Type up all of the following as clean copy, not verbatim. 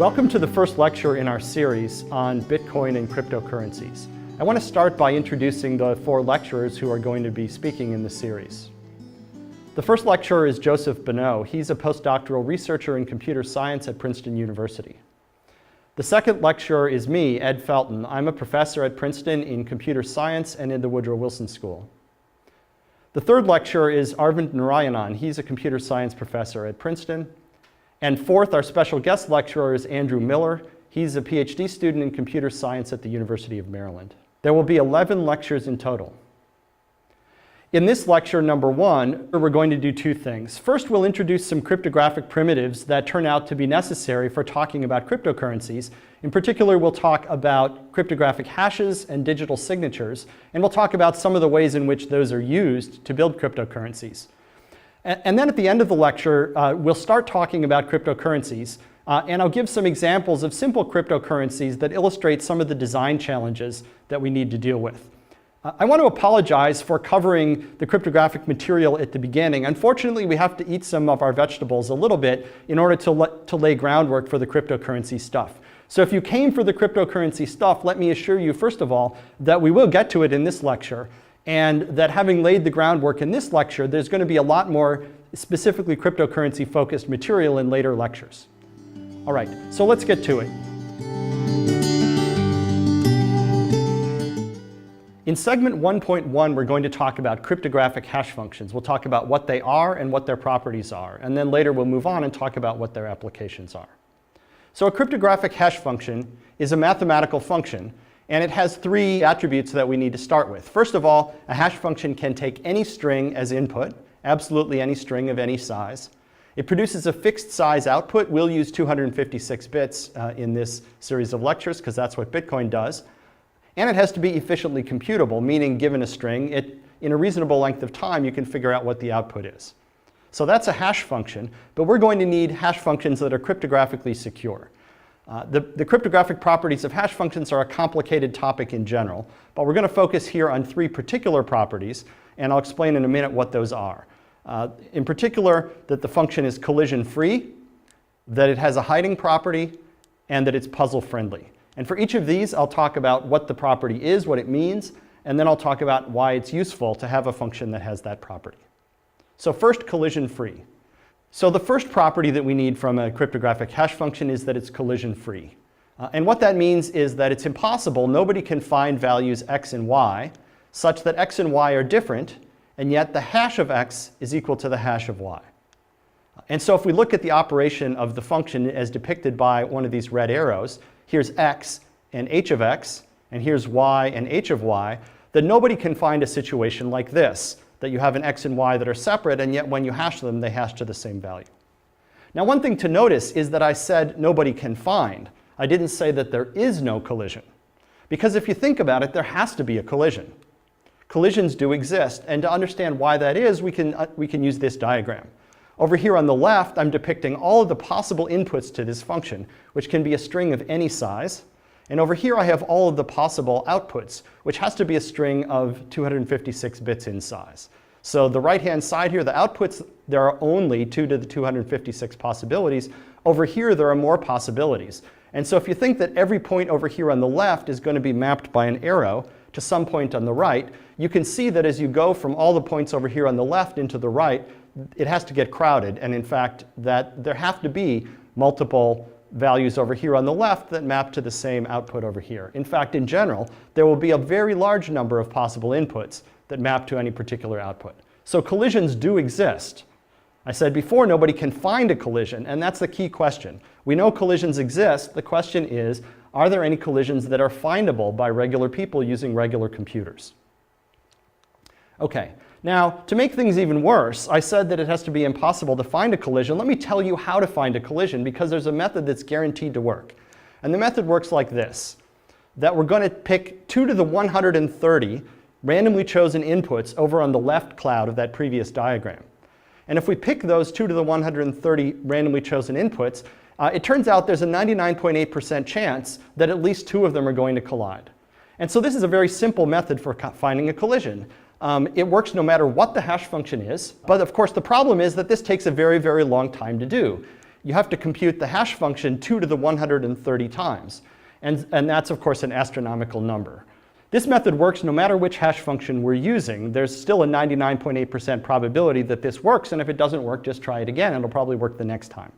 Welcome to the first lecture in our series on Bitcoin and cryptocurrencies. I want to start by introducing the four lecturers who are going to be speaking in the series. The first lecturer is Joseph Bonneau. He's a postdoctoral researcher in computer science at Princeton University. The second lecturer is me, Ed Felton. I'm a professor at Princeton in computer science and in the Woodrow Wilson School. The third lecturer is Arvind Narayanan. He's a computer science professor at Princeton. And fourth, our special guest lecturer is Andrew Miller. He's a PhD student in computer science at the University of Maryland. There will be 11 lectures in total. In this lecture, number one, we're going to do two things. First, we'll introduce some cryptographic primitives that turn out to be necessary for talking about cryptocurrencies. In particular, we'll talk about cryptographic hashes and digital signatures, and we'll talk about some of the ways in which those are used to build cryptocurrencies. And then at the end of the lecture, we'll start talking about cryptocurrencies, and I'll give some examples of simple cryptocurrencies that illustrate some of the design challenges that we need to deal with. I want to apologize for covering the cryptographic material at the beginning. Unfortunately, we have to eat some of our vegetables a little bit in order to lay groundwork for the cryptocurrency stuff. So if you came for the cryptocurrency stuff, let me assure you, first of all, that we will get to it in this lecture, and that having laid the groundwork in this lecture, there's going to be a lot more specifically cryptocurrency-focused material in later lectures. All right, so let's get to it. In segment 1.1, we're going to talk about cryptographic hash functions. We'll talk about what they are and what their properties are. And then later we'll move on and talk about what their applications are. So a cryptographic hash function is a mathematical function, and it has three attributes that we need to start with. First of all, a hash function can take any string as input, absolutely any string of any size. It produces a fixed size output. We'll use 256 bits in this series of lectures because that's what Bitcoin does. And it has to be efficiently computable, meaning given a string, in a reasonable length of time, you can figure out what the output is. So that's a hash function, but we're going to need hash functions that are cryptographically secure. The cryptographic properties of hash functions are a complicated topic in general, but we're going to focus here on three particular properties, and I'll explain in a minute what those are. In particular, that the function is collision-free, that it has a hiding property, and that it's puzzle-friendly. And for each of these, I'll talk about what the property is, what it means, and then I'll talk about why it's useful to have a function that has that property. So first, collision-free. So the first property that we need from a cryptographic hash function is that it's collision-free. And what that means is that it's impossible, nobody can find values x and y such that x and y are different, and yet the hash of x is equal to the hash of y. And so if we look at the operation of the function as depicted by one of these red arrows, here's x and h of x, and here's y and h of y, then nobody can find a situation like this, that you have an x and y that are separate, and yet when you hash them, they hash to the same value. Now, one thing to notice is that I said nobody can find. I didn't say that there is no collision. Because if you think about it, there has to be a collision. Collisions do exist, and to understand why that is, we can use this diagram. Over here on the left, I'm depicting all of the possible inputs to this function, which can be a string of any size. And over here, I have all of the possible outputs, which has to be a string of 256 bits in size. So the right-hand side here, the outputs, there are only 2 to the 256 possibilities. Over here, there are more possibilities. And so if you think that every point over here on the left is going to be mapped by an arrow to some point on the right, you can see that as you go from all the points over here on the left into the right, it has to get crowded. And in fact, that there have to be multiple values over here on the left that map to the same output over here. In fact, in general, there will be a very large number of possible inputs that map to any particular output. So collisions do exist. I said before, nobody can find a collision, and that's the key question. We know collisions exist. The question is, are there any collisions that are findable by regular people using regular computers? Okay. Now, to make things even worse, I said that it has to be impossible to find a collision. Let me tell you how to find a collision, because there's a method that's guaranteed to work. And the method works like this, that we're going to pick 2 to the 130 randomly chosen inputs over on the left cloud of that previous diagram. And if we pick those 2 to the 130 randomly chosen inputs, it turns out there's a 99.8% chance that at least 2 of them are going to collide. And so this is a very simple method for finding a collision. It works no matter what the hash function is, but of course the problem is that this takes a very, very long time to do. you have to compute the hash function 2 to the 130 times. And that's, of course, an astronomical number. This method works no matter which hash function we're using. There's still a 99.8% probability that this works, and if it doesn't work, just try it again. It'll probably work the next time.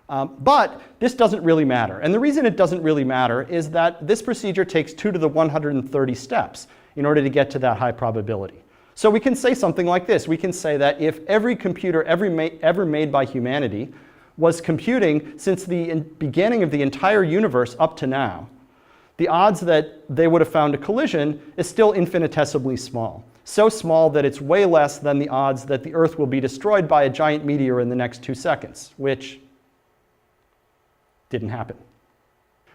But this doesn't really matter. And the reason it doesn't really matter is that this procedure takes 2 to the 130 steps in order to get to that high probability. So we can say something like this. We can say that if every computer ever made by humanity was computing since the beginning of the entire universe up to now, the odds that they would have found a collision is still infinitesimally small. So small that it's way less than the odds that the Earth will be destroyed by a giant meteor in the next 2 seconds, which didn't happen.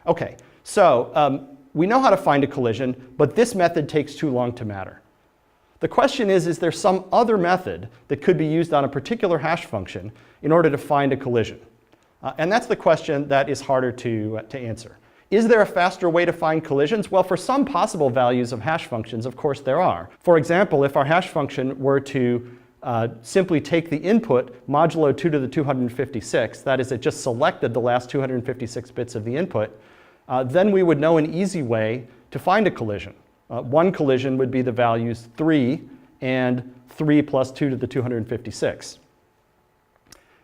Okay, so we know how to find a collision, but this method takes too long to matter. The question is there some other method that could be used on a particular hash function in order to find a collision? And that's the question that is harder to answer. Is there a faster way to find collisions? Well, for some possible values of hash functions, of course there are. For example, if our hash function were to simply take the input modulo 2 to the 256, that is, it just selected the last 256 bits of the input, then we would know an easy way to find a collision. One collision would be the values 3 and 3 plus 2 to the 256.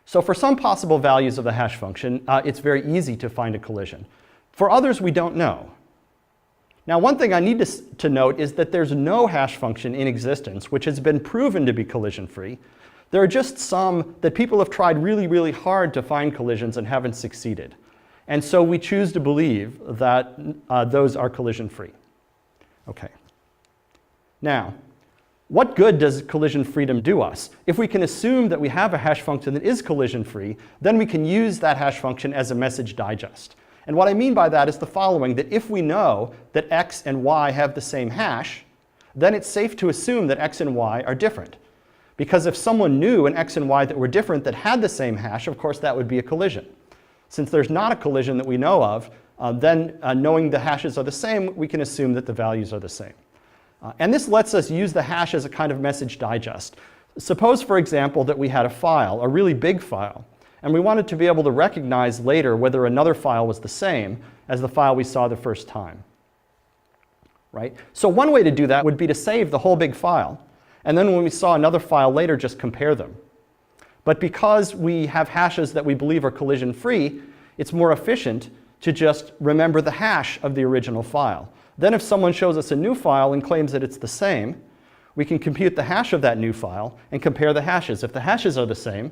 So for some possible values of the hash function, it's very easy to find a collision. For others, we don't know. Now, one thing I need to note is that there's no hash function in existence which has been proven to be collision-free. There are just some that people have tried really, really hard to find collisions and haven't succeeded. And so we choose to believe that those are collision-free. Okay. Now, what good does collision freedom do us? If we can assume that we have a hash function that is collision-free, then we can use that hash function as a message digest. And what I mean by that is the following, that if we know that x and y have the same hash, then it's safe to assume that x and y are different. Because if someone knew an x and y that were different that had the same hash, of course that would be a collision. Since there's not a collision that we know of, then knowing the hashes are the same, we can assume that the values are the same. And this lets us use the hash as a kind of message digest. Suppose, for example, that we had a file, a really big file, and we wanted to be able to recognize later whether another file was the same as the file we saw the first time. Right? So one way to do that would be to save the whole big file, and then when we saw another file later, just compare them. But because we have hashes that we believe are collision-free, it's more efficient to just remember the hash of the original file. Then if someone shows us a new file and claims that it's the same, we can compute the hash of that new file and compare the hashes. If the hashes are the same,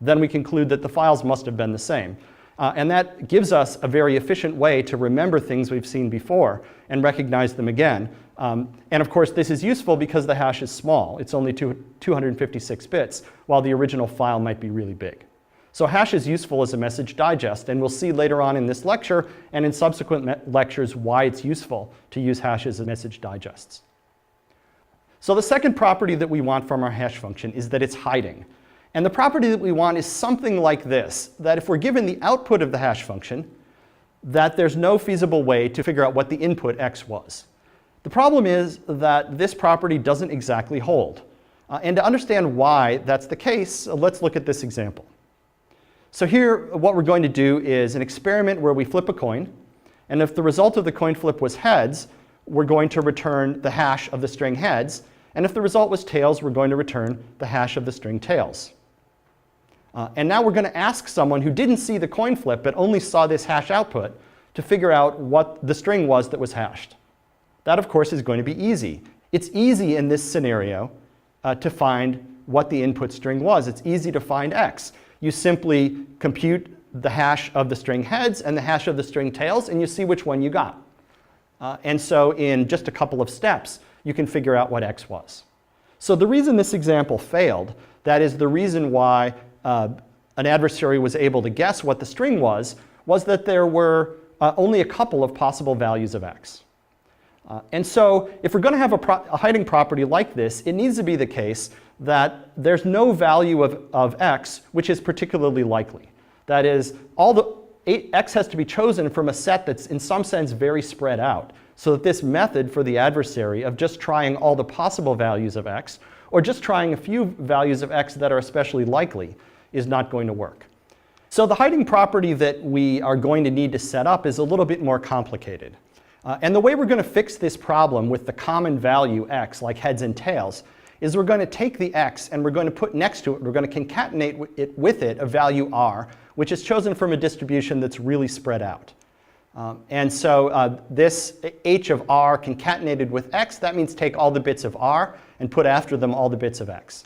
then we conclude that the files must have been the same. And that gives us a very efficient way to remember things we've seen before and recognize them again. And of course, this is useful because the hash is small. It's only 256 bits, while the original file might be really big. So hash is useful as a message digest, and we'll see later on in this lecture and in subsequent lectures why it's useful to use hashes as message digests. So the second property that we want from our hash function is that it's hiding. And the property that we want is something like this, that if we're given the output of the hash function, that there's no feasible way to figure out what the input x was. The problem is that this property doesn't exactly hold. And to understand why that's the case, let's look at this example. So here, what we're going to do is an experiment where we flip a coin, and if the result of the coin flip was heads, we're going to return the hash of the string heads, and if the result was tails, we're going to return the hash of the string tails. And now we're going to ask someone who didn't see the coin flip but only saw this hash output to figure out what the string was that was hashed. That, of course, is going to be easy. It's easy in this scenario to find what the input string was. It's easy to find x. You simply compute the hash of the string heads and the hash of the string tails, and you see which one you got. And so in just a couple of steps, you can figure out what x was. So the reason this example failed, that is the reason why an adversary was able to guess what the string was that there were only a couple of possible values of x. And so if we're going to have a hiding property like this, it needs to be the case that there's no value of x which is particularly likely. That is, x has to be chosen from a set that's in some sense very spread out, so that this method for the adversary of just trying all the possible values of x, or just trying a few values of x that are especially likely, is not going to work. So the hiding property that we are going to need to set up is a little bit more complicated. And the way we're going to fix this problem with the common value x, like heads and tails, is we're going to take the x and we're going to put next to it, we're going to concatenate it with it a value r, which is chosen from a distribution that's really spread out. And so this h of r concatenated with x, that means take all the bits of r and put after them all the bits of x.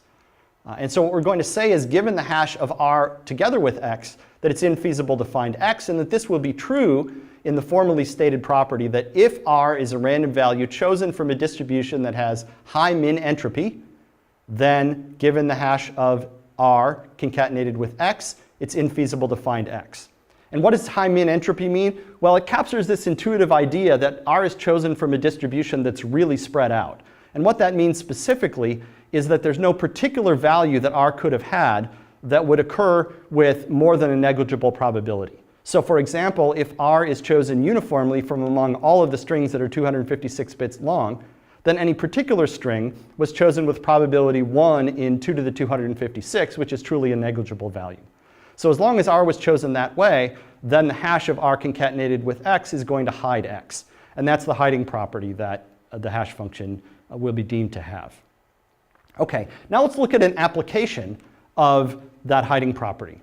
And so what we're going to say is, given the hash of r together with x, that it's infeasible to find x, and that this will be true in the formally stated property that if r is a random value chosen from a distribution that has high min entropy, then given the hash of r concatenated with x, it's infeasible to find x. And what does high min entropy mean? Well, it captures this intuitive idea that r is chosen from a distribution that's really spread out. And what that means specifically is that there's no particular value that r could have had that would occur with more than a negligible probability. So for example, if r is chosen uniformly from among all of the strings that are 256 bits long, then any particular string was chosen with probability 1 in 2 to the 256, which is truly a negligible value. So as long as r was chosen that way, then the hash of r concatenated with x is going to hide x. And that's the hiding property that the hash function will be deemed to have. Okay, now let's look at an application of that hiding property.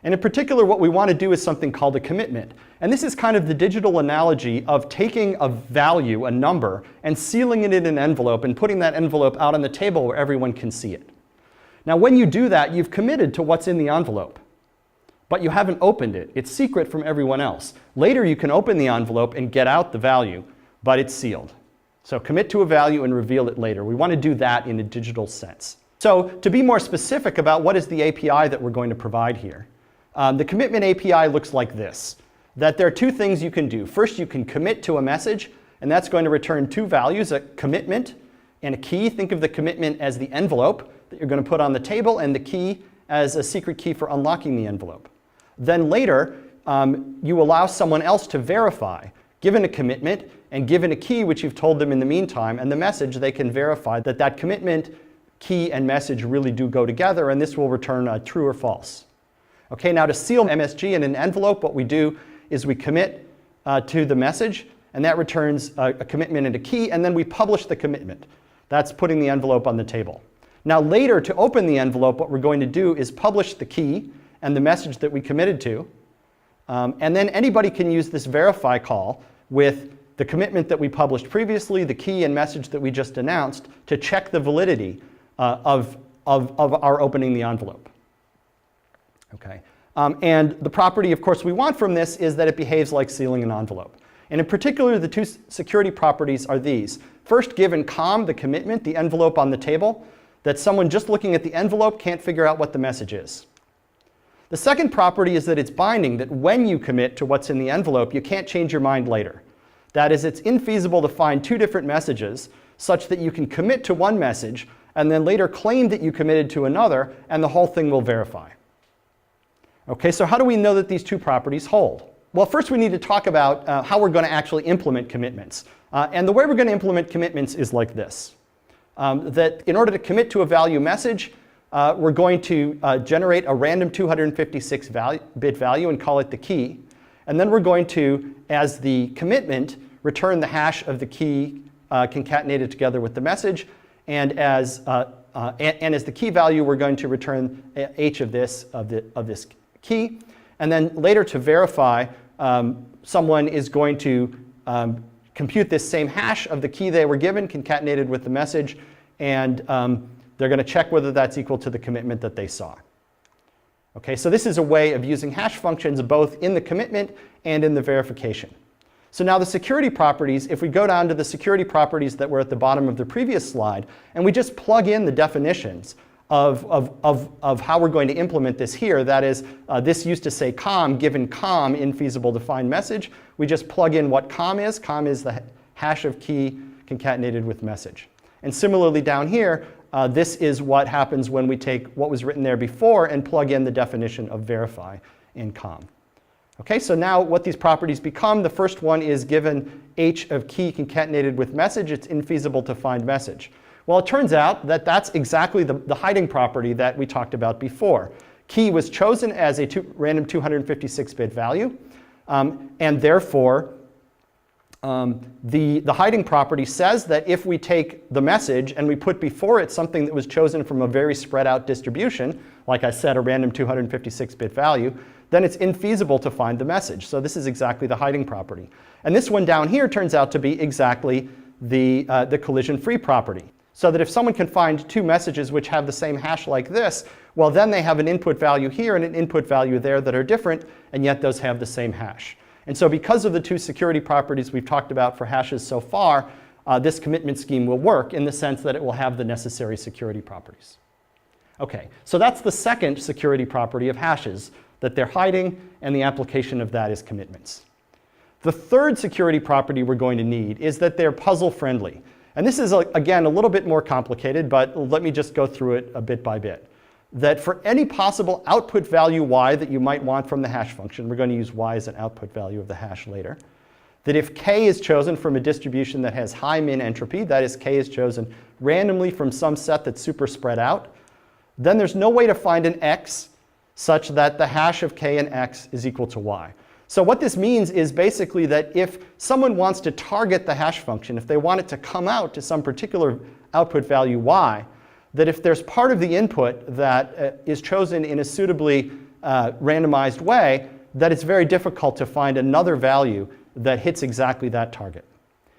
And in particular, what we want to do is something called a commitment. And this is kind of the digital analogy of taking a value, a number, and sealing it in an envelope and putting that envelope out on the table where everyone can see it. Now, when you do that, you've committed to what's in the envelope, but you haven't opened it. It's secret from everyone else. Later, you can open the envelope and get out the value, but it's sealed. So commit to a value and reveal it later. We want to do that in a digital sense. So to be more specific about what is the API that we're going to provide here, the commitment API looks like this, that there are two things you can do. First, you can commit to a message, and that's going to return two values, a commitment and a key. Think of the commitment as the envelope that you're going to put on the table, and the key as a secret key for unlocking the envelope. Then later, you allow someone else to verify. Given a commitment and given a key, which you've told them in the meantime, and the message, they can verify that that commitment, key, and message really do go together, and this will return true or false. Okay, now to seal MSG in an envelope, what we do is we commit to the message, and that returns a commitment and a key, and then we publish the commitment. That's putting the envelope on the table. Now later, to open the envelope, what we're going to do is publish the key and the message that we committed to, and then anybody can use this verify call with the commitment that we published previously, the key and message that we just announced, to check the validity of our opening the envelope. Okay. And the property, of course, we want from this is that it behaves like sealing an envelope. And in particular, the two security properties are these. First, given COM, the commitment, the envelope on the table, that someone just looking at the envelope can't figure out what the message is. The second property is that it's binding, that when you commit to what's in the envelope, you can't change your mind later. That is, it's infeasible to find two different messages such that you can commit to one message and then later claim that you committed to another, and the whole thing will verify. Okay, so how do we know that these two properties hold? Well, first we need to talk about how we're going to actually implement commitments. And the way we're going to implement commitments is like this. That in order to commit to a value message, we're going to generate a random 256-bit value and call it the key. And then we're going to, as the commitment, return the hash of the key concatenated together with the message. And as the key value, we're going to return h of this key. And then later, to verify, someone is going to compute this same hash of the key they were given, concatenated with the message, and they're going to check whether that's equal to the commitment that they saw. Okay, so this is a way of using hash functions both in the commitment and in the verification. So now the security properties, if we go down to the security properties that were at the bottom of the previous slide, and we just plug in the definitions of how we're going to implement this here, that is, this used to say COM, given COM, infeasible to find message, we just plug in what COM is. COM is the hash of key concatenated with message. And similarly down here, this is what happens when we take what was written there before and plug in the definition of verify in COM. Okay, so now what these properties become, the first one is given h of key concatenated with message, it's infeasible to find message. Well, it turns out that that's exactly the hiding property that we talked about before. Key was chosen as a random 256-bit value, and therefore the hiding property says that if we take the message and we put before it something that was chosen from a very spread out distribution, like I said, a random 256-bit value, then it's infeasible to find the message. So this is exactly the hiding property. And this one down here turns out to be exactly the collision-free property. So that if someone can find two messages which have the same hash like this, well, then they have an input value here and an input value there that are different, and yet those have the same hash. And so because of the two security properties we've talked about for hashes so far, this commitment scheme will work in the sense that it will have the necessary security properties. Okay, so that's the second security property of hashes, that they're hiding, and the application of that is commitments. The third security property we're going to need is that they're puzzle friendly. And this is, again, a little bit more complicated, but let me just go through it a bit by bit. That for any possible output value y that you might want from the hash function, we're going to use y as an output value of the hash later, that if k is chosen from a distribution that has high min entropy, that is, k is chosen randomly from some set that's super spread out, then there's no way to find an x such that the hash of k and x is equal to y. So what this means is basically that if someone wants to target the hash function, if they want it to come out to some particular output value y, that if there's part of the input that is chosen in a suitably randomized way, that it's very difficult to find another value that hits exactly that target.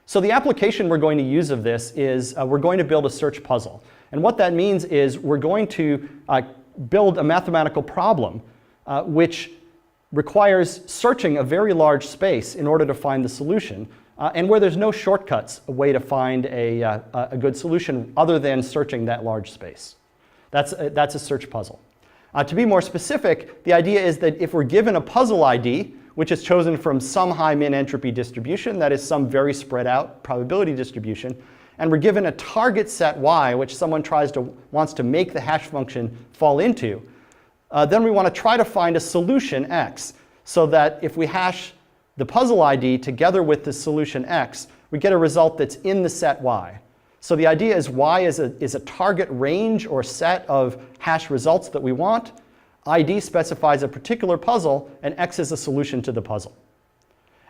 So the application we're going to use of this is we're going to build a search puzzle. And what that means is we're going to build a mathematical problem which requires searching a very large space in order to find the solution, and where there's no shortcuts, a way to find a good solution other than searching that large space. That's a search puzzle. To be more specific, the idea is that if we're given a puzzle ID, which is chosen from some high min entropy distribution, that is some very spread out probability distribution, and we're given a target set y, which someone wants to make the hash function fall into, then we want to try to find a solution x, so that if we hash the puzzle ID together with the solution x, we get a result that's in the set y. So the idea is y is a target range or set of hash results that we want. ID specifies a particular puzzle, and x is a solution to the puzzle.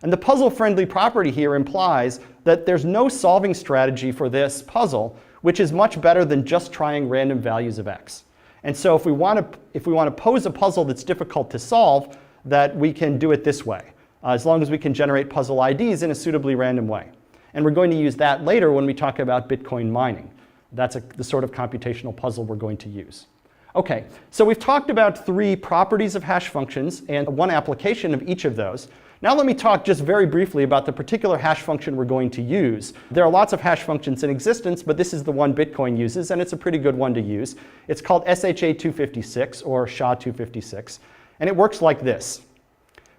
And the puzzle-friendly property here implies that there's no solving strategy for this puzzle which is much better than just trying random values of x. And so if we want to pose a puzzle that's difficult to solve, that we can do it this way, as long as we can generate puzzle IDs in a suitably random way. And we're going to use that later when we talk about Bitcoin mining. That's the sort of computational puzzle we're going to use. Okay, so we've talked about three properties of hash functions and one application of each of those. Now let me talk just very briefly about the particular hash function we're going to use. There are lots of hash functions in existence, but this is the one Bitcoin uses, and it's a pretty good one to use. It's called SHA-256, or SHA-256, and it works like this.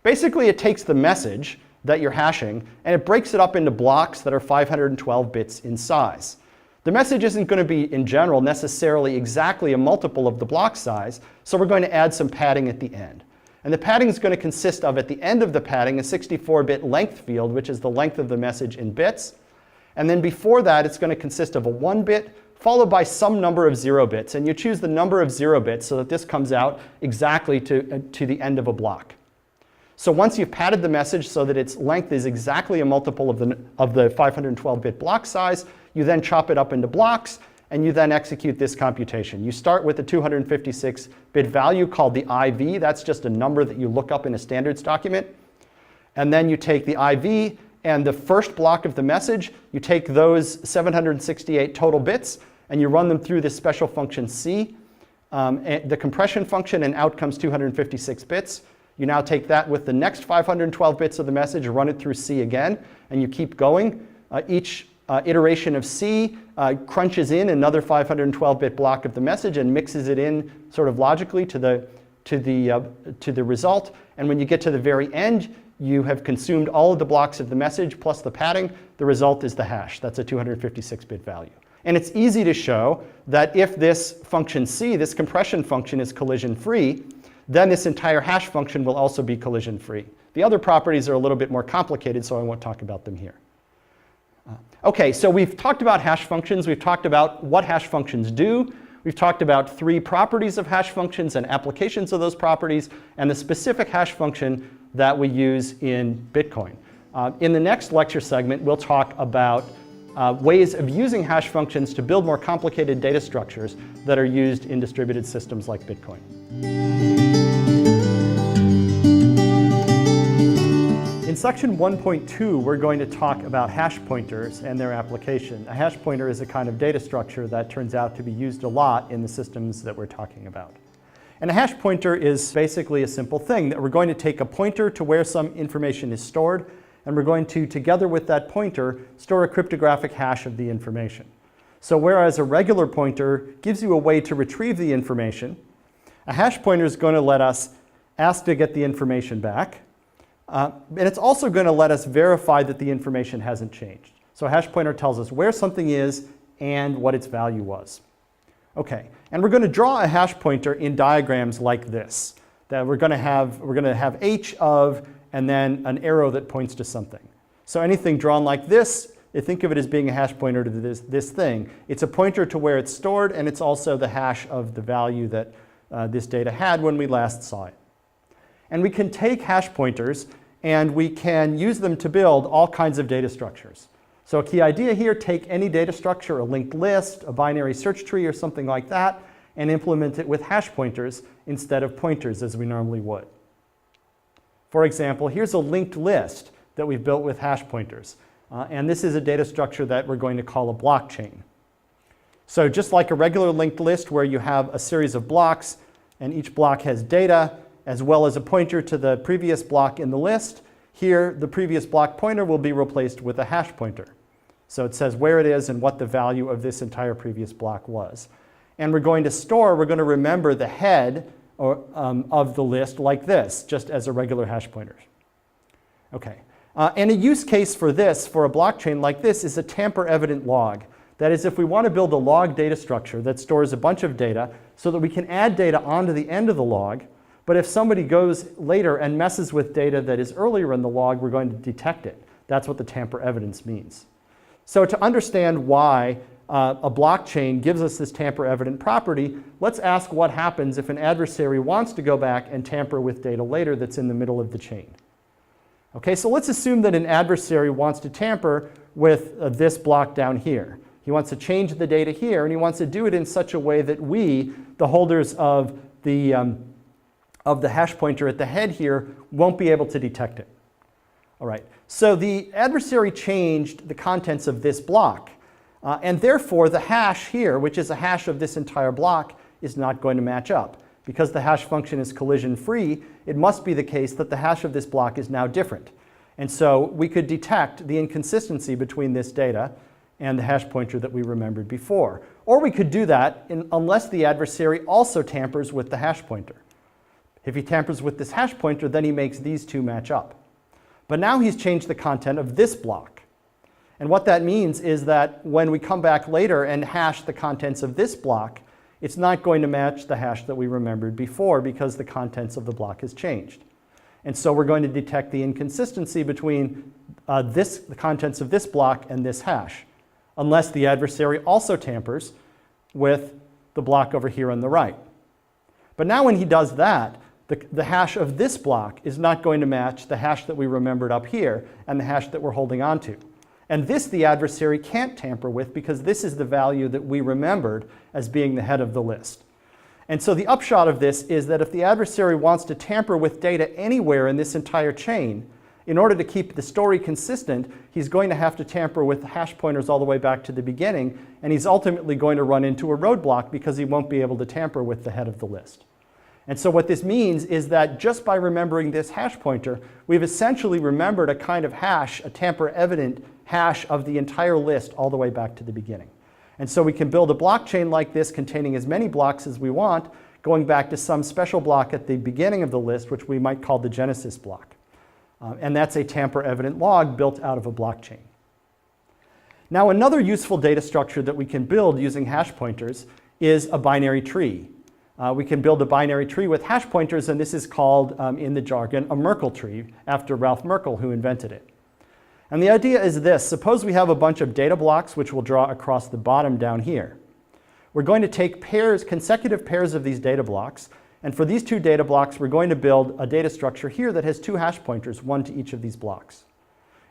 Basically, it takes the message that you're hashing, and it breaks it up into blocks that are 512 bits in size. The message isn't going to be, in general, necessarily exactly a multiple of the block size, so we're going to add some padding at the end. And the padding is going to consist of, at the end of the padding, a 64-bit length field, which is the length of the message in bits. And then before that, it's going to consist of a 1-bit, followed by some number of 0 bits. And you choose the number of 0 bits so that this comes out exactly to the end of a block. So once you've padded the message so that its length is exactly a multiple of the 512-bit block size, you then chop it up into blocks, and you then execute this computation. You start with a 256-bit value called the IV. That's just a number that you look up in a standards document. And then you take the IV and the first block of the message, you take those 768 total bits, and you run them through this special function C, the compression function, and out comes 256 bits. You now take that with the next 512 bits of the message, run it through C again, and you keep going. Each iteration of C crunches in another 512-bit block of the message and mixes it in sort of logically to the result. And when you get to the very end, you have consumed all of the blocks of the message plus the padding. The result is the hash. That's a 256-bit value. And it's easy to show that if this function C, this compression function, is collision-free, then this entire hash function will also be collision-free. The other properties are a little bit more complicated, so I won't talk about them here. Okay, so we've talked about hash functions. We've talked about what hash functions do. We've talked about 3 properties of hash functions and applications of those properties, and the specific hash function that we use in Bitcoin. In the next lecture segment, we'll talk about ways of using hash functions to build more complicated data structures that are used in distributed systems like Bitcoin. In section 1.2, we're going to talk about hash pointers and their application. A hash pointer is a kind of data structure that turns out to be used a lot in the systems that we're talking about. And a hash pointer is basically a simple thing that we're going to take a pointer to where some information is stored, and we're going to, together with that pointer, store a cryptographic hash of the information. So whereas a regular pointer gives you a way to retrieve the information, a hash pointer is going to let us ask to get the information back. And it's also going to let us verify that the information hasn't changed. So a hash pointer tells us where something is and what its value was. Okay, and we're going to draw a hash pointer in diagrams like this. That we're going to have h of, and then an arrow that points to something. So anything drawn like this, think of it as being a hash pointer to this thing. It's a pointer to where it's stored, and it's also the hash of the value that this data had when we last saw it. And we can take hash pointers and we can use them to build all kinds of data structures. So a key idea here, take any data structure, a linked list, a binary search tree or something like that, and implement it with hash pointers instead of pointers as we normally would. For example, here's a linked list that we've built with hash pointers. And this is a data structure that we're going to call a blockchain. So just like a regular linked list where you have a series of blocks and each block has data, as well as a pointer to the previous block in the list, here the previous block pointer will be replaced with a hash pointer. So it says where it is and what the value of this entire previous block was. And we're going to remember the head of the list like this, just as a regular hash pointer. Okay. And a use case for this, for a blockchain like this, is a tamper-evident log. That is, if we want to build a log data structure that stores a bunch of data so that we can add data onto the end of the log, but if somebody goes later and messes with data that is earlier in the log, we're going to detect it. That's what the tamper evidence means. So to understand why a blockchain gives us this tamper evident property, let's ask what happens if an adversary wants to go back and tamper with data later that's in the middle of the chain. Okay, so let's assume that an adversary wants to tamper with this block down here. He wants to change the data here, and he wants to do it in such a way that we, the holders of the hash pointer at the head here, won't be able to detect it. All right, so the adversary changed the contents of this block, and therefore the hash here, which is a hash of this entire block, is not going to match up. Because the hash function is collision-free, it must be the case that the hash of this block is now different. And so we could detect the inconsistency between this data and the hash pointer that we remembered before. Or we could do that unless the adversary also tampers with the hash pointer. If he tampers with this hash pointer, then he makes these two match up. But now he's changed the content of this block. And what that means is that when we come back later and hash the contents of this block, it's not going to match the hash that we remembered before because the contents of the block has changed. And so we're going to detect the inconsistency between the contents of this block and this hash, unless the adversary also tampers with the block over here on the right. But now when he does that, the hash of this block is not going to match the hash that we remembered up here and the hash that we're holding on to. And this the adversary can't tamper with because this is the value that we remembered as being the head of the list. And so the upshot of this is that if the adversary wants to tamper with data anywhere in this entire chain, in order to keep the story consistent, he's going to have to tamper with hash pointers all the way back to the beginning, and he's ultimately going to run into a roadblock because he won't be able to tamper with the head of the list. And so what this means is that just by remembering this hash pointer, we've essentially remembered a kind of hash, a tamper-evident hash of the entire list all the way back to the beginning. And so we can build a blockchain like this containing as many blocks as we want, going back to some special block at the beginning of the list, which we might call the genesis block. And that's a tamper-evident log built out of a blockchain. Now, another useful data structure that we can build using hash pointers is a binary tree. We can build a binary tree with hash pointers, and this is called, in the jargon, a Merkle tree, after Ralph Merkle, who invented it. And the idea is this. Suppose we have a bunch of data blocks, which we'll draw across the bottom down here. we're going to take pairs, consecutive pairs of these data blocks, and for these two data blocks, we're going to build a data structure here that has two hash pointers, one to each of these blocks.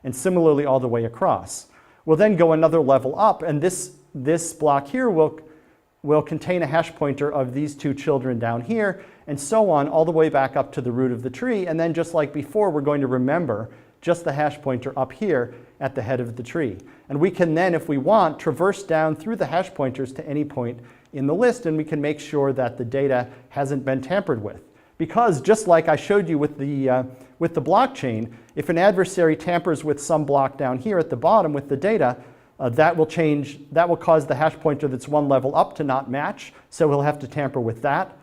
And similarly all the way across. We'll then go another level up, and this block here will contain a hash pointer of these two children down here, and so on all the way back up to the root of the tree. And then just like before, we're going to remember just the hash pointer up here at the head of the tree. And we can then, if we want, traverse down through the hash pointers to any point in the list, and we can make sure that the data hasn't been tampered with. Because just like I showed you with the blockchain, if an adversary tampers with some block down here at the bottom with the data, that will cause the hash pointer that's one level up to not match, so he'll have to tamper with that.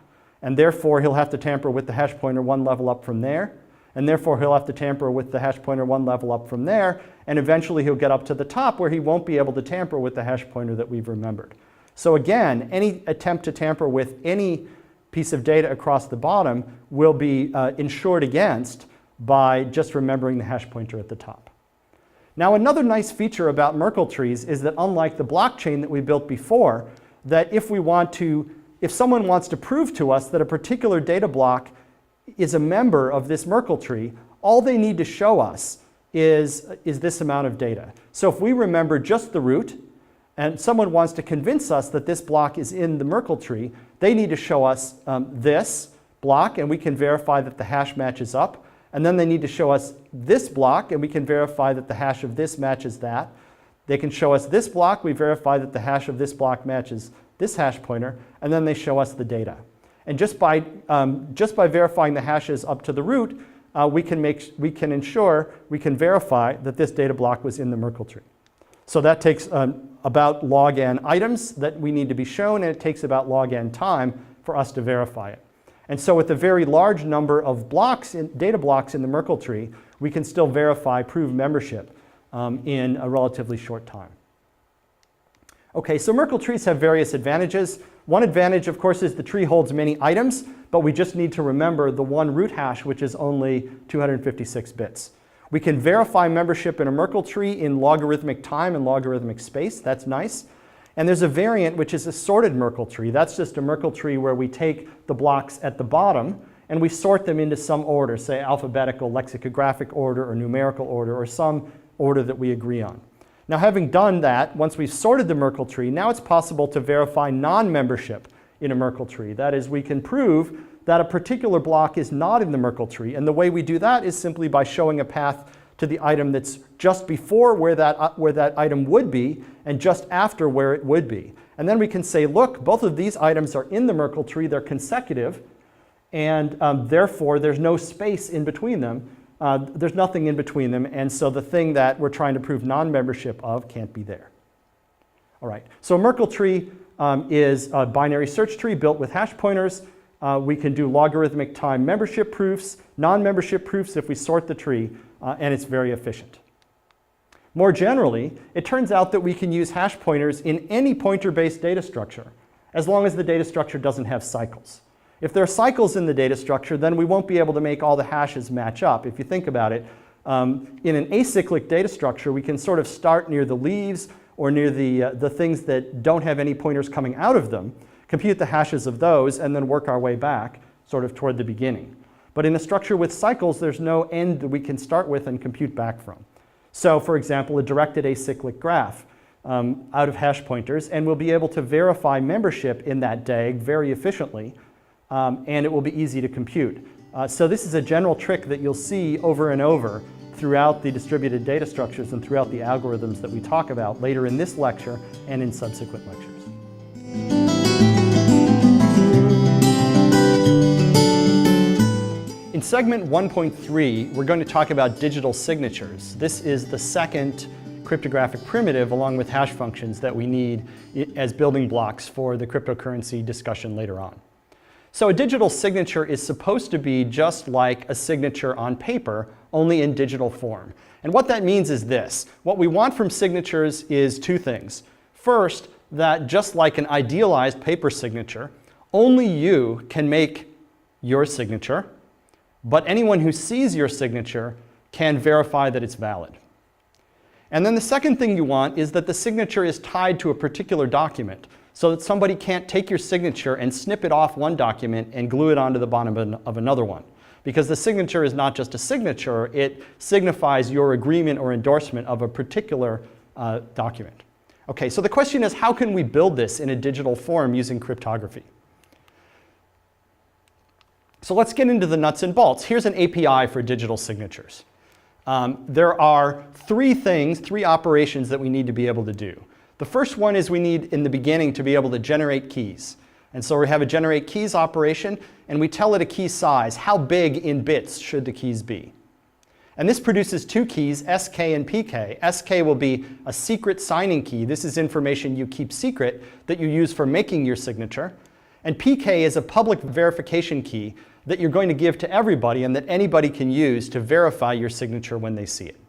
And therefore, he'll have to tamper with the hash pointer one level up from there. And therefore, he'll have to tamper with the hash pointer one level up from there. And eventually, he'll get up to the top where he won't be able to tamper with the hash pointer that we've remembered. So again, any attempt to tamper with any piece of data across the bottom will be insured against by just remembering the hash pointer at the top. Now, another nice feature about Merkle trees is that unlike the blockchain that we built before, that if someone wants to prove to us that a particular data block is a member of this Merkle tree, all they need to show us is this amount of data. So if we remember just the root, and someone wants to convince us that this block is in the Merkle tree, they need to show us this block, and we can verify that the hash matches up. And then they need to show us this block, and we can verify that the hash of this matches that. They can show us this block, we verify that the hash of this block matches this hash pointer, and then they show us the data. And just by verifying the hashes up to the root, we can verify that this data block was in the Merkle tree. So that takes about log n items that we need to be shown, and it takes about log n time for us to verify it. And so with a very large number of data blocks in the Merkle tree, we can still prove membership in a relatively short time. Okay, so Merkle trees have various advantages. One advantage, of course, is the tree holds many items, but we just need to remember the one root hash, which is only 256 bits. We can verify membership in a Merkle tree in logarithmic time and logarithmic space. That's nice. And there's a variant, which is a sorted Merkle tree. That's just a Merkle tree where we take the blocks at the bottom and we sort them into some order, say alphabetical, lexicographic order, or numerical order, or some order that we agree on. Now, having done that, once we've sorted the Merkle tree, now it's possible to verify non-membership in a Merkle tree. That is, we can prove that a particular block is not in the Merkle tree. And the way we do that is simply by showing a path to the item that's just before where that item would be and just after where it would be. And then we can say, look, both of these items are in the Merkle tree, they're consecutive, and therefore there's no space in between them. There's nothing in between them, and so the thing that we're trying to prove non-membership of can't be there. All right, so a Merkle tree is a binary search tree built with hash pointers. We can do logarithmic time membership proofs, non-membership proofs if we sort the tree, and it's very efficient. More generally, it turns out that we can use hash pointers in any pointer-based data structure, as long as the data structure doesn't have cycles. If there are cycles in the data structure, then we won't be able to make all the hashes match up. If you think about it, in an acyclic data structure, we can sort of start near the leaves or near the things that don't have any pointers coming out of them, compute the hashes of those, and then work our way back sort of toward the beginning. But in a structure with cycles, there's no end that we can start with and compute back from. So for example, a directed acyclic graph out of hash pointers, and we'll be able to verify membership in that DAG very efficiently, and it will be easy to compute. So this is a general trick that you'll see over and over throughout the distributed data structures and throughout the algorithms that we talk about later in this lecture and in subsequent lectures. In segment 1.3, we're going to talk about digital signatures. This is the second cryptographic primitive along with hash functions that we need as building blocks for the cryptocurrency discussion later on. So a digital signature is supposed to be just like a signature on paper, only in digital form. And what that means is this. What we want from signatures is two things. First, that just like an idealized paper signature, only you can make your signature, but anyone who sees your signature can verify that it's valid. And then the second thing you want is that the signature is tied to a particular document. so that somebody can't take your signature and snip it off one document and glue it onto the bottom of another one. Because the signature is not just a signature, it signifies your agreement or endorsement of a particular document. Okay, so the question is, how can we build this in a digital form using cryptography? So let's get into the nuts and bolts. Here's an API for digital signatures. There are three operations that we need to be able to do. The first one is we need, in the beginning, to be able to generate keys. And so we have a generate keys operation, and we tell it a key size. How big in bits should the keys be? And this produces two keys, SK and PK. SK will be a secret signing key. This is information you keep secret that you use for making your signature. And PK is a public verification key that you're going to give to everybody and that anybody can use to verify your signature when they see it.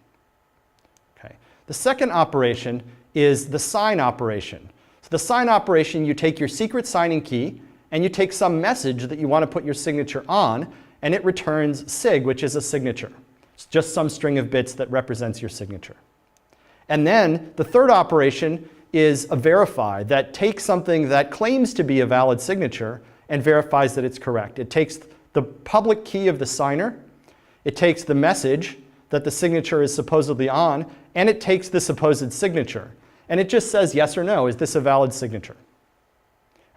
Okay. The second operation is the sign operation. So the sign operation, you take your secret signing key and you take some message that you want to put your signature on, and it returns sig, which is a signature. It's just some string of bits that represents your signature. And then the third operation is a verify that takes something that claims to be a valid signature and verifies that it's correct. It takes the public key of the signer, it takes the message that the signature is supposedly on, and it takes the supposed signature. And it just says yes or no, is this a valid signature?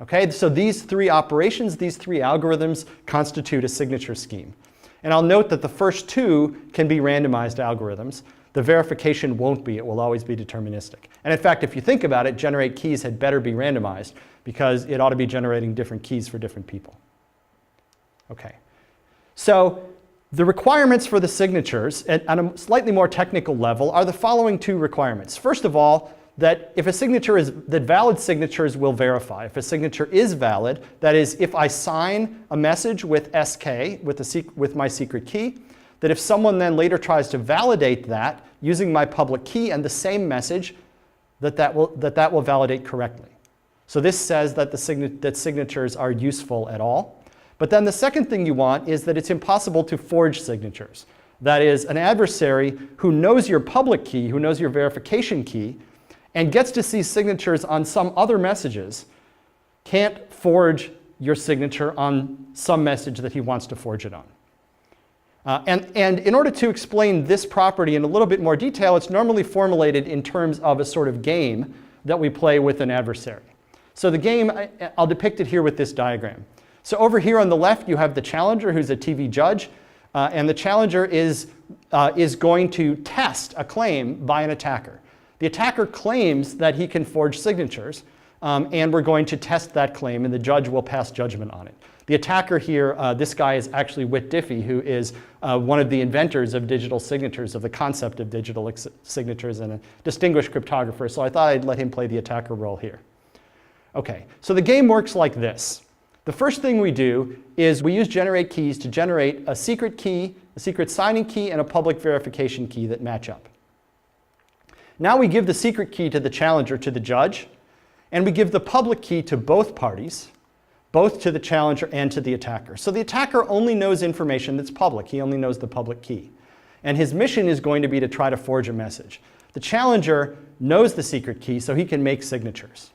Okay, so these three operations, these three algorithms constitute a signature scheme. And I'll note that the first two can be randomized algorithms. The verification won't be, it will always be deterministic. And in fact, if you think about it, generate keys had better be randomized because it ought to be generating different keys for different people. Okay, so the requirements for the signatures at a slightly more technical level are the following two requirements. First of all, that if a signature is, that valid signatures will verify. If a signature is valid, that is, if I sign a message with SK, with my secret key, that if someone then later tries to validate that using my public key and the same message, that will validate correctly. So this says that that signatures are useful at all. But then the second thing you want is that it's impossible to forge signatures. That is, an adversary who knows your public key, who knows your verification key, and gets to see signatures on some other messages, can't forge your signature on some message that he wants to forge it on. And in order to explain this property in a little bit more detail, it's normally formulated in terms of a sort of game that we play with an adversary. So the game, I'll depict it here with this diagram. So over here on the left, you have the challenger, who's a TV judge, and the challenger is going to test a claim by an attacker. The attacker claims that he can forge signatures, and we're going to test that claim, and the judge will pass judgment on it. The attacker here, this guy is actually Whit Diffie, who is one of the inventors of digital signatures, of the concept of digital signatures, and a distinguished cryptographer, so I thought I'd let him play the attacker role here. Okay, so the game works like this. The first thing we do is we use generate keys to generate a secret key, a secret signing key, and a public verification key that match up. Now we give the secret key to the challenger, to the judge, and we give the public key to both parties, both to the challenger and to the attacker. So the attacker only knows information that's public. He only knows the public key. And his mission is going to be to try to forge a message. The challenger knows the secret key, so he can make signatures.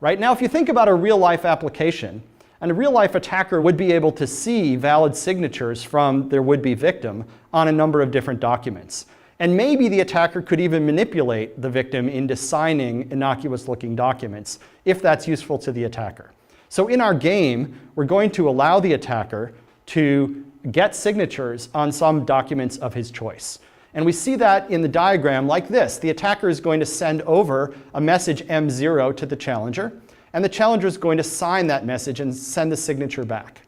Right? Now, if you think about a real-life application, and a real-life attacker would be able to see valid signatures from their would-be victim on a number of different documents. And maybe the attacker could even manipulate the victim into signing innocuous-looking documents, if that's useful to the attacker. So in our game, we're going to allow the attacker to get signatures on some documents of his choice. And we see that in the diagram like this. The attacker is going to send over a message M0 to the challenger, and the challenger is going to sign that message and send the signature back.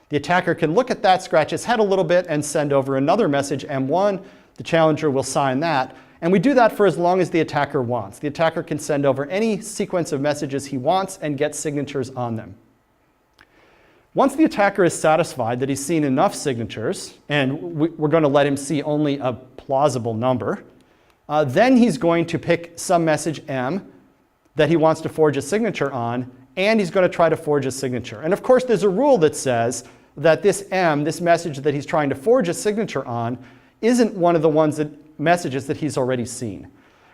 The attacker can look at that, scratch his head a little bit, and send over another message, M1. The challenger will sign that. And we do that for as long as the attacker wants. The attacker can send over any sequence of messages he wants and get signatures on them. Once the attacker is satisfied that he's seen enough signatures, and we're going to let him see only a plausible number, then he's going to pick some message M that he wants to forge a signature on, and he's going to try to forge a signature. And of course, there's a rule that says that this M, this message that he's trying to forge a signature on, isn't one of the messages that he's already seen.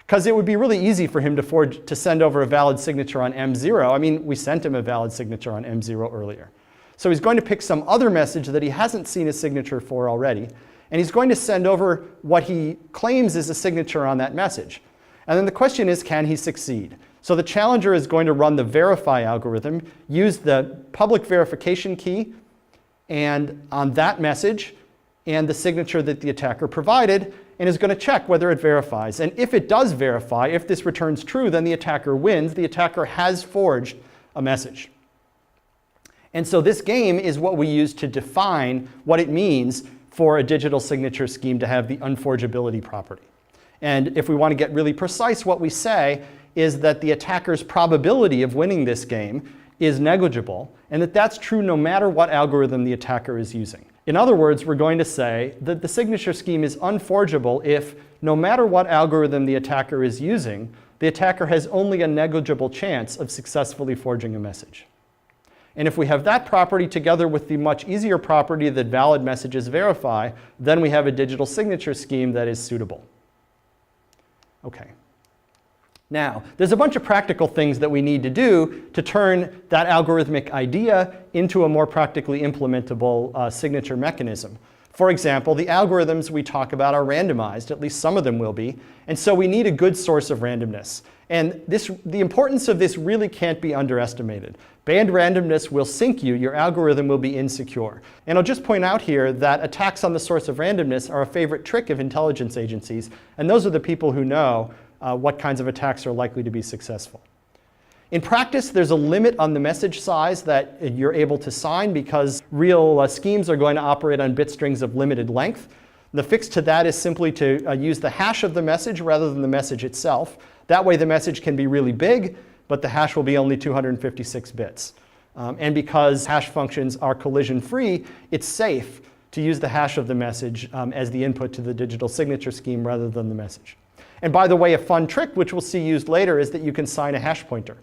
Because it would be really easy for him to send over a valid signature on M0. I mean, we sent him a valid signature on M0 earlier. So he's going to pick some other message that he hasn't seen a signature for already, and he's going to send over what he claims is a signature on that message. And then the question is, can he succeed? So the challenger is going to run the verify algorithm, use the public verification key and on that message and the signature that the attacker provided, and is going to check whether it verifies. And if it does verify, if this returns true, then the attacker wins. The attacker has forged a message. And so this game is what we use to define what it means for a digital signature scheme to have the unforgeability property. And if we want to get really precise, what we say is that the attacker's probability of winning this game is negligible, and that that's true no matter what algorithm the attacker is using. In other words, we're going to say that the signature scheme is unforgeable if, no matter what algorithm the attacker is using, the attacker has only a negligible chance of successfully forging a message. And if we have that property together with the much easier property that valid messages verify, then we have a digital signature scheme that is suitable. Okay. Now, there's a bunch of practical things that we need to do to turn that algorithmic idea into a more practically implementable signature mechanism. For example, the algorithms we talk about are randomized, at least some of them will be, and so we need a good source of randomness. And the importance of this really can't be underestimated. Band randomness will sink you, your algorithm will be insecure. And I'll just point out here that attacks on the source of randomness are a favorite trick of intelligence agencies, and those are the people who know what kinds of attacks are likely to be successful. In practice, there's a limit on the message size that you're able to sign because real schemes are going to operate on bit strings of limited length. The fix to that is simply to use the hash of the message rather than the message itself. That way the message can be really big, but the hash will be only 256 bits. And because hash functions are collision-free, it's safe to use the hash of the message as the input to the digital signature scheme rather than the message. And by the way, a fun trick, which we'll see used later, is that you can sign a hash pointer.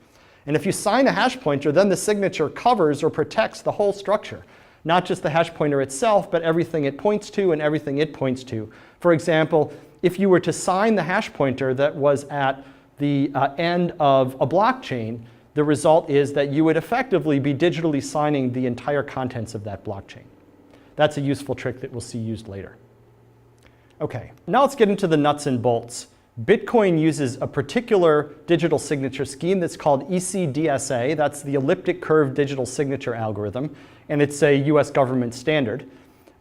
And if you sign a hash pointer, then the signature covers or protects the whole structure. Not just the hash pointer itself, but everything it points to and everything it points to. For example, if you were to sign the hash pointer that was at the end of a blockchain, the result is that you would effectively be digitally signing the entire contents of that blockchain. That's a useful trick that we'll see used later. Okay, now let's get into the nuts and bolts. Bitcoin uses a particular digital signature scheme that's called ECDSA. That's the elliptic curve digital signature algorithm, and it's a US government standard.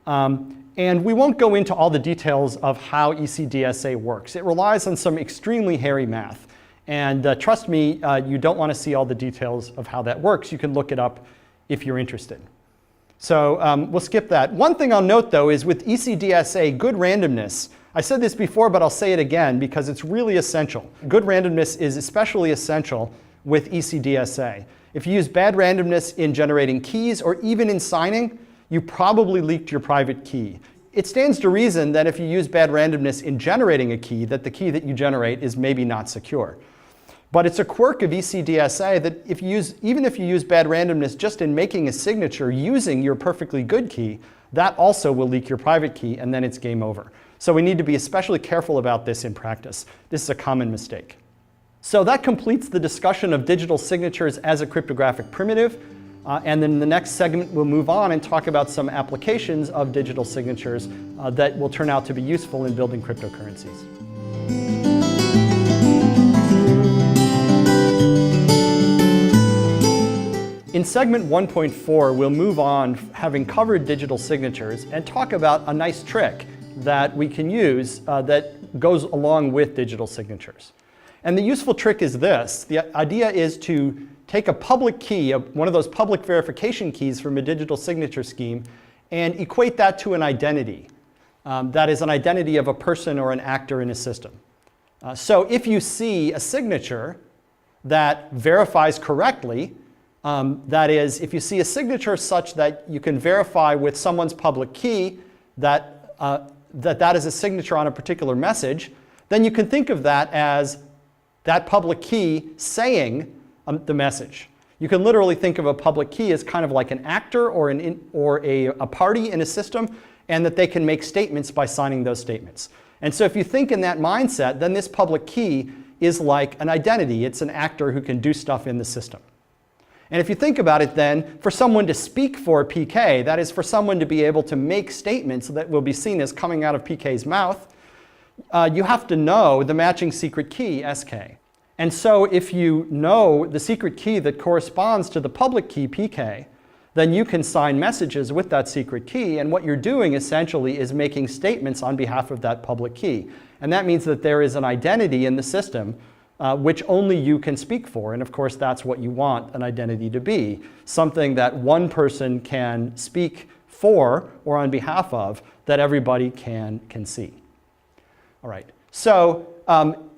And we won't go into all the details of how ECDSA works. It relies on some extremely hairy math. And trust me, you don't want to see all the details of how that works. You can look it up if you're interested. So we'll skip that. One thing I'll note, though, is with ECDSA, good randomness. I said this before, but I'll say it again because it's really essential. Good randomness is especially essential with ECDSA. If you use bad randomness in generating keys or even in signing, you probably leaked your private key. It stands to reason that if you use bad randomness in generating a key, that the key that you generate is maybe not secure. But it's a quirk of ECDSA that even if you use bad randomness just in making a signature using your perfectly good key, that also will leak your private key, and then it's game over. So we need to be especially careful about this in practice. This is a common mistake. So that completes the discussion of digital signatures as a cryptographic primitive. And then in the next segment, we'll move on and talk about some applications of digital signatures that will turn out to be useful in building cryptocurrencies. In segment 1.4, we'll move on, having covered digital signatures, and talk about a nice trick that we can use that goes along with digital signatures. And the useful trick is this. The idea is to take a public key, one of those public verification keys from a digital signature scheme, and equate that to an identity. That is an identity of a person or an actor in a system. So if you see a signature that verifies correctly, that is, if you see a signature such that you can verify with someone's public key that that is a signature on a particular message, then you can think of that as that public key saying the message. You can literally think of a public key as kind of like an actor or a party in a system, and that they can make statements by signing those statements. And so if you think in that mindset, then this public key is like an identity. It's an actor who can do stuff in the system. And if you think about it then, for someone to speak for PK, that is for someone to be able to make statements that will be seen as coming out of PK's mouth, you have to know the matching secret key, SK. And so if you know the secret key that corresponds to the public key, PK, then you can sign messages with that secret key. And what you're doing essentially is making statements on behalf of that public key. And that means that there is an identity in the system which only you can speak for. And of course, that's what you want an identity to be. Something that one person can speak for or on behalf of that everybody can see. All right. So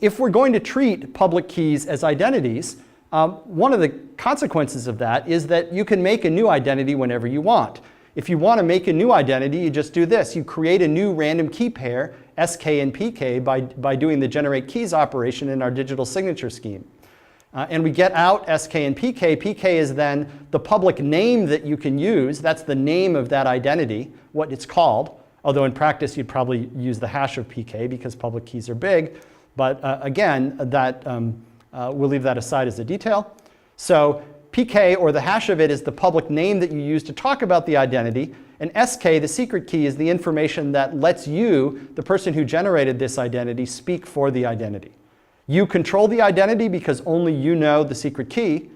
if we're going to treat public keys as identities, one of the consequences of that is that you can make a new identity whenever you want. If you want to make a new identity, you just do this. You create a new random key pair, SK and PK, by doing the generate keys operation in our digital signature scheme. And we get out SK and PK. PK is then the public name that you can use. That's the name of that identity, what it's called. Although in practice, you'd probably use the hash of PK because public keys are big. But again, we'll leave that aside as a detail. So PK, or the hash of it, is the public name that you use to talk about the identity. And SK, the secret key, is the information that lets you, the person who generated this identity, speak for the identity. You control the identity because only you know the secret key.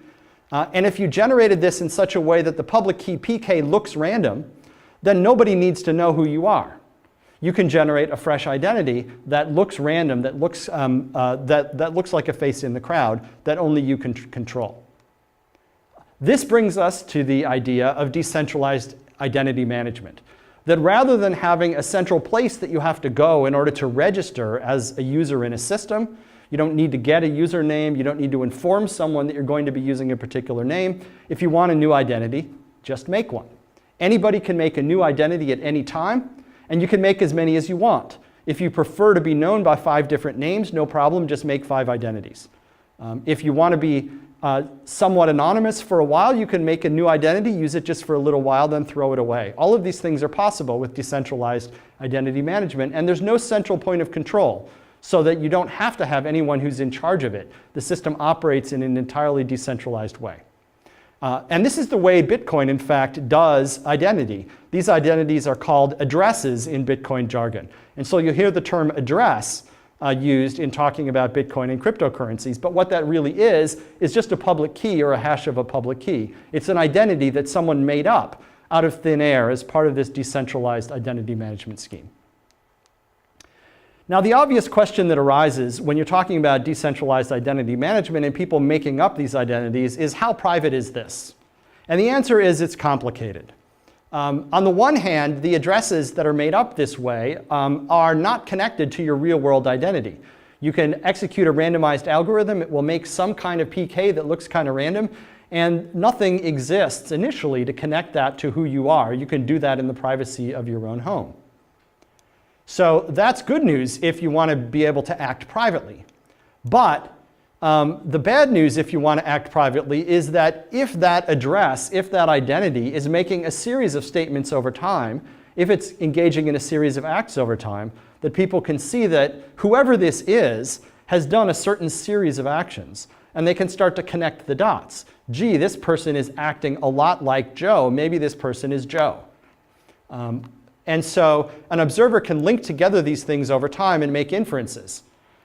And if you generated this in such a way that the public key PK looks random, then nobody needs to know who you are. You can generate a fresh identity that looks random, that looks like a face in the crowd, that only you can control. This brings us to the idea of decentralized identity management. That rather than having a central place that you have to go in order to register as a user in a system, you don't need to get a username, you don't need to inform someone that you're going to be using a particular name. If you want a new identity, just make one. Anybody can make a new identity at any time, and you can make as many as you want. If you prefer to be known by 5 different names, no problem, just make 5 identities. If you want to be somewhat anonymous for a while, you can make a new identity, use it just for a little while, then throw it away. All of these things are possible with decentralized identity management, and there's no central point of control, so that you don't have to have anyone who's in charge of it. The system operates in an entirely decentralized way. And this is the way Bitcoin, in fact, does identity. These identities are called addresses in Bitcoin jargon. And so you hear the term address used in talking about Bitcoin and cryptocurrencies. But what that really is just a public key or a hash of a public key. It's an identity that someone made up out of thin air as part of this decentralized identity management scheme. Now, the obvious question that arises when you're talking about decentralized identity management and people making up these identities is, how private is this? And the answer is, it's complicated. On the one hand, the addresses that are made up this way are not connected to your real-world identity. You can execute a randomized algorithm. It will make some kind of PK that looks kind of random, and nothing exists initially to connect that to who you are. You can do that in the privacy of your own home. So that's good news if you want to be able to act privately. But the bad news if you want to act privately is that if that address, if that identity is making a series of statements over time, if it's engaging in a series of acts over time, that people can see that whoever this is has done a certain series of actions. And they can start to connect the dots. Gee, this person is acting a lot like Joe. Maybe this person is Joe. And so an observer can link together these things over time and make inferences.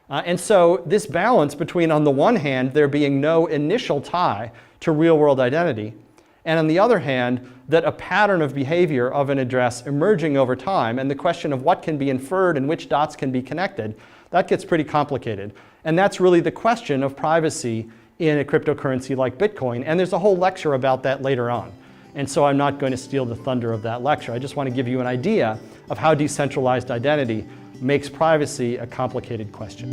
And so this balance between, on the one hand, there being no initial tie to real-world identity, and on the other hand, that a pattern of behavior of an address emerging over time, and the question of what can be inferred and which dots can be connected, that gets pretty complicated. And that's really the question of privacy in a cryptocurrency like Bitcoin. And there's a whole lecture about that later on. And so I'm not going to steal the thunder of that lecture. I just want to give you an idea of how decentralized identity makes privacy a complicated question.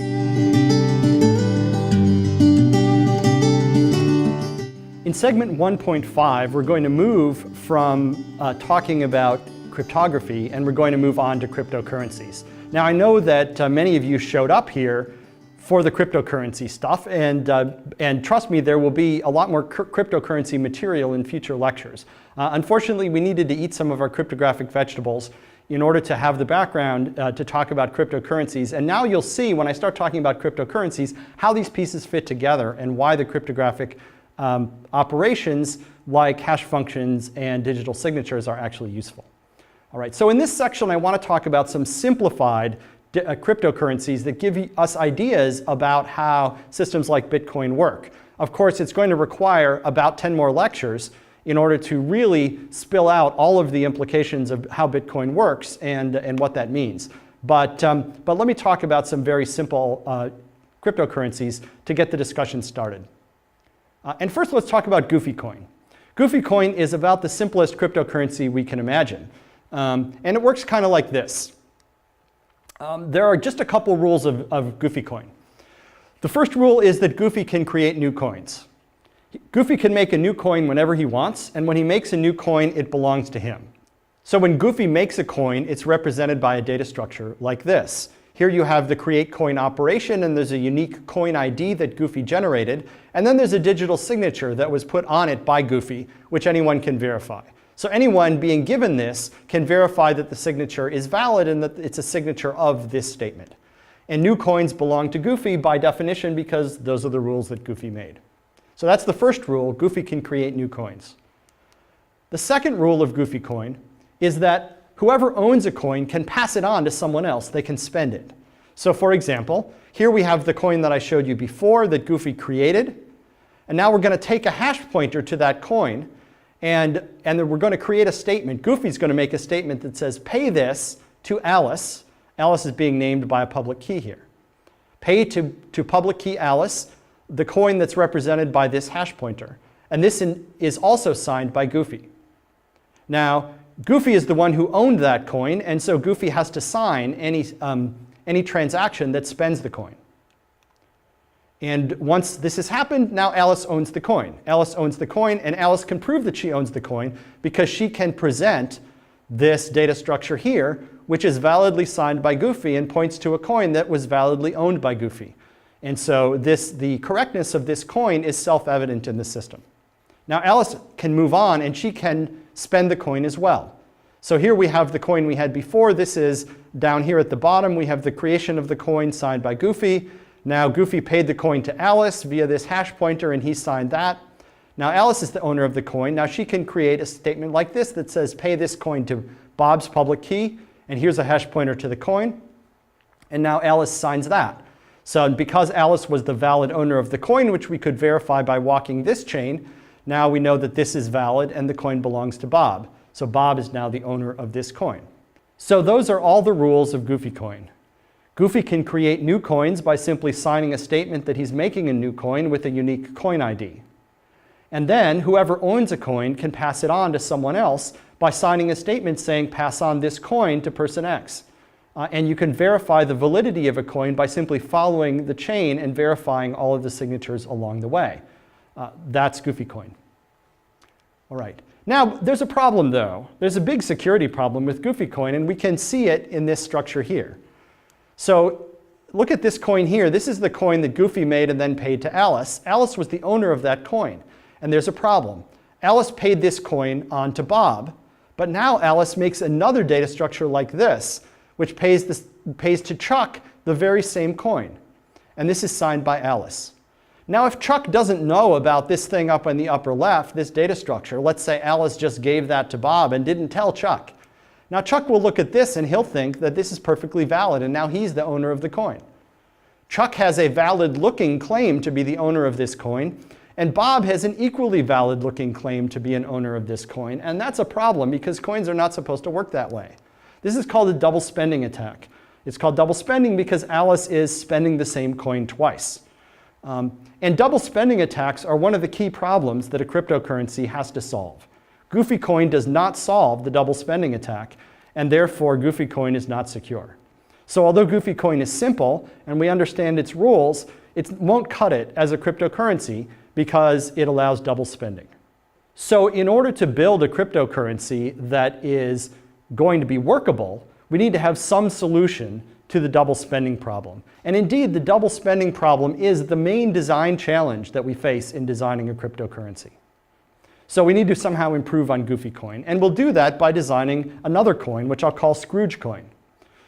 In segment 1.5, we're going to move from talking about cryptography, and we're going to move on to cryptocurrencies. Now, I know that many of you showed up here for the cryptocurrency stuff, and trust me, there will be a lot more cryptocurrency material in future lectures. Unfortunately, we needed to eat some of our cryptographic vegetables in order to have the background to talk about cryptocurrencies. And now you'll see when I start talking about cryptocurrencies how these pieces fit together and why the cryptographic operations like hash functions and digital signatures are actually useful. All right, so in this section I want to talk about some simplified cryptocurrencies that give us ideas about how systems like Bitcoin work. Of course, it's going to require about 10 more lectures in order to really spill out all of the implications of how Bitcoin works and what that means. But let me talk about some very simple cryptocurrencies to get the discussion started. And first, let's talk about Goofy Coin. Goofy Coin is about the simplest cryptocurrency we can imagine. And it works kind of like this. There are just a couple rules of Goofy Coin. The first rule is that Goofy can create new coins. Goofy can make a new coin whenever he wants, and when he makes a new coin, it belongs to him. So when Goofy makes a coin, it's represented by a data structure like this. Here you have the create coin operation, and there's a unique coin ID that Goofy generated, and then there's a digital signature that was put on it by Goofy, which anyone can verify. So anyone being given this can verify that the signature is valid and that it's a signature of this statement. And new coins belong to Goofy by definition because those are the rules that Goofy made. So that's the first rule. Goofy can create new coins. The second rule of Goofy Coin is that whoever owns a coin can pass it on to someone else. They can spend it. So for example, here we have the coin that I showed you before that Goofy created. And now we're going to take a hash pointer to that coin. And then we're going to create a statement. Goofy's going to make a statement that says, pay this to Alice. Alice is being named by a public key here. Pay to public key Alice the coin that's represented by this hash pointer. And this is also signed by Goofy. Now, Goofy is the one who owned that coin, and so Goofy has to sign any transaction that spends the coin. And once this has happened, now Alice owns the coin. Alice owns the coin, and Alice can prove that she owns the coin because she can present this data structure here, which is validly signed by Goofy and points to a coin that was validly owned by Goofy. And so the correctness of this coin is self-evident in the system. Now Alice can move on, and she can spend the coin as well. So here we have the coin we had before. This is down here at the bottom. We have the creation of the coin signed by Goofy. Now Goofy paid the coin to Alice via this hash pointer, and he signed that. Now Alice is the owner of the coin. Now she can create a statement like this that says, pay this coin to Bob's public key, and here's a hash pointer to the coin. And now Alice signs that. So because Alice was the valid owner of the coin, which we could verify by walking this chain, now we know that this is valid and the coin belongs to Bob. So Bob is now the owner of this coin. So those are all the rules of Goofy Coin. Goofy can create new coins by simply signing a statement that he's making a new coin with a unique coin ID. And then whoever owns a coin can pass it on to someone else by signing a statement saying, pass on this coin to person X. And you can verify the validity of a coin by simply following the chain and verifying all of the signatures along the way. That's Goofy Coin. All right. Now, there's a problem, though. There's a big security problem with Goofy Coin, and we can see it in this structure here. So look at this coin here. This is the coin that Goofy made and then paid to Alice. Alice was the owner of that coin, and there's a problem. Alice paid this coin on to Bob, but now Alice makes another data structure like this, which pays to Chuck the very same coin. And this is signed by Alice. Now, if Chuck doesn't know about this thing up in the upper left, this data structure, let's say Alice just gave that to Bob and didn't tell Chuck. Now Chuck will look at this and he'll think that this is perfectly valid, and now he's the owner of the coin. Chuck has a valid looking claim to be the owner of this coin, and Bob has an equally valid looking claim to be an owner of this coin, and that's a problem because coins are not supposed to work that way. This is called a double spending attack. It's called double spending because Alice is spending the same coin twice. And double spending attacks are one of the key problems that a cryptocurrency has to solve. Goofy Coin does not solve the double spending attack, and therefore Goofy Coin is not secure. So although Goofy Coin is simple and we understand its rules, it won't cut it as a cryptocurrency because it allows double spending. So in order to build a cryptocurrency that is going to be workable, we need to have some solution to the double spending problem. And indeed, the double spending problem is the main design challenge that we face in designing a cryptocurrency. So we need to somehow improve on Goofy coin. And we'll do that by designing another coin, which I'll call Scrooge coin.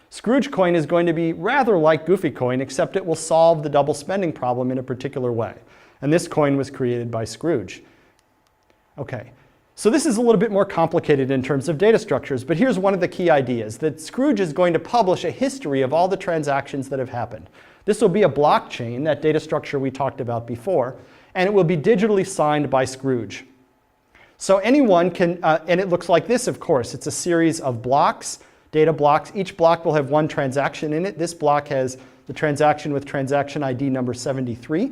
Scrooge coin is going to be rather like Goofy coin, except it will solve the double spending problem in a particular way. And this coin was created by Scrooge. Okay, so this is a little bit more complicated in terms of data structures, but here's one of the key ideas, that Scrooge is going to publish a history of all the transactions that have happened. This will be a blockchain, that data structure we talked about before, and it will be digitally signed by Scrooge. So anyone can, and it looks like this, of course. It's a series of blocks, data blocks. Each block will have one transaction in it. This block has the transaction with transaction ID number 73.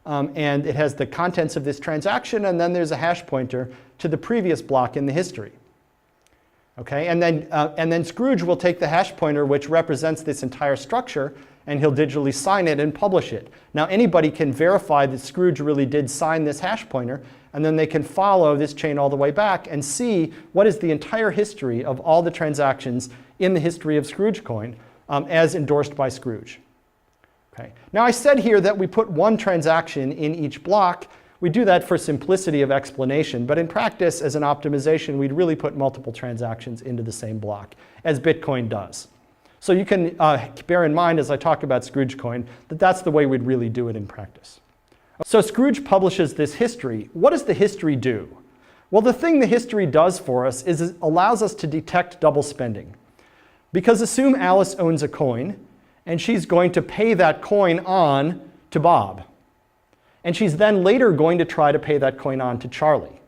And it has the contents of this transaction, and then there's a hash pointer to the previous block in the history. Okay, and then Scrooge will take the hash pointer, which represents this entire structure, and he'll digitally sign it and publish it. Now anybody can verify that Scrooge really did sign this hash pointer, and then they can follow this chain all the way back and see what is the entire history of all the transactions in the history of Scrooge coin as endorsed by Scrooge. Okay. Now I said here that we put one transaction in each block. We do that for simplicity of explanation, but in practice, as an optimization, we'd really put multiple transactions into the same block, as Bitcoin does. So you can bear in mind as I talk about Scrooge coin that that's the way we'd really do it in practice. So Scrooge publishes this history. What does the history do? Well, the thing the history does for us is it allows us to detect double spending. Because assume Alice owns a coin, and she's going to pay that coin on to Bob. And she's then later going to try to pay that coin on to Charlie.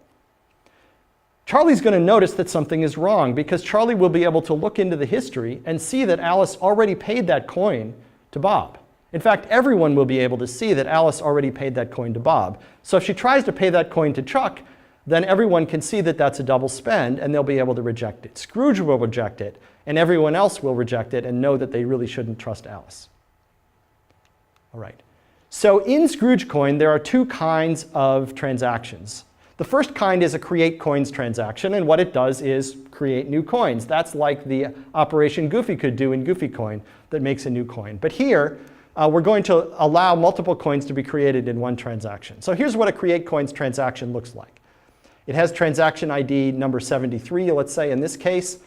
Charlie's going to notice that something is wrong because Charlie will be able to look into the history and see that Alice already paid that coin to Bob. In fact, everyone will be able to see that Alice already paid that coin to Bob. So if she tries to pay that coin to Chuck, then everyone can see that that's a double spend and they'll be able to reject it. Scrooge will reject it, and everyone else will reject it and know that they really shouldn't trust Alice. All right. So in Scrooge coin, there are two kinds of transactions. The first kind is a create coins transaction, and what it does is create new coins. That's like the operation Goofy could do in Goofy coin that makes a new coin. But here, we're going to allow multiple coins to be created in one transaction. So here's what a create coins transaction looks like. It has transaction ID number 73, let's say in this case.